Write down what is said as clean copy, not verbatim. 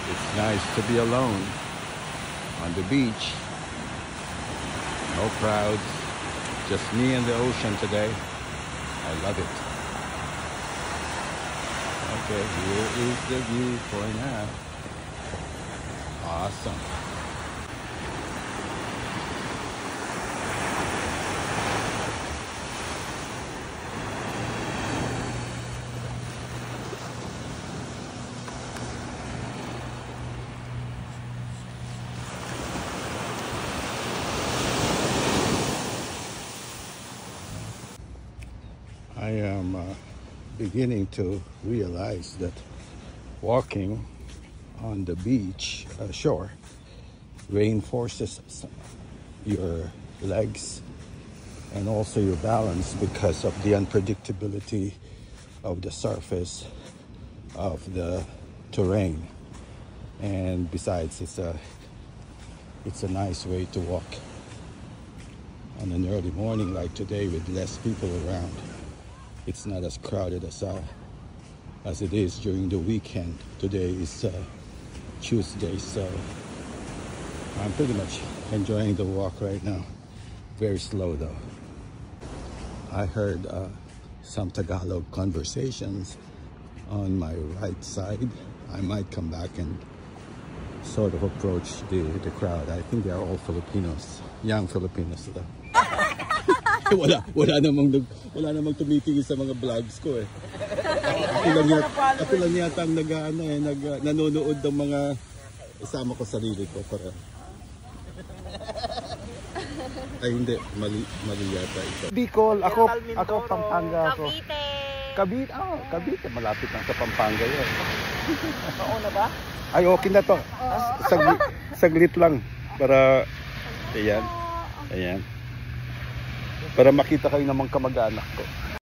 It's nice to be alone on the beach. No crowds, just me and the ocean today. I love it. Okay, here is the view for now. Awesome. I am beginning to realize that walking on the beach shore reinforces your legs and also your balance because of the unpredictability of the surface of the terrain. And besides, it's a nice way to walk on an early morning like today with less people around. It's not as crowded as it is during the weekend. Today is Tuesday, so I'm pretty much enjoying the walk right now. Very slow though. I heard some Tagalog conversations on my right side. I might come back and sort of approach the crowd. I think they are all Filipinos, young Filipinos though. wala namang tumitingin sa mga vlogs ko eh. Ako lang yata ang nanonood ng mga isama ko sarili ko para. Ay hindi, mali yata ito. Bicol, ako Pampanga ako. Cavite, malapit lang sa Pampanga yun. Oo na ba? Ay okay na to. Saglit lang para ayan. Para makita kayo ng mga kamag-anak ko.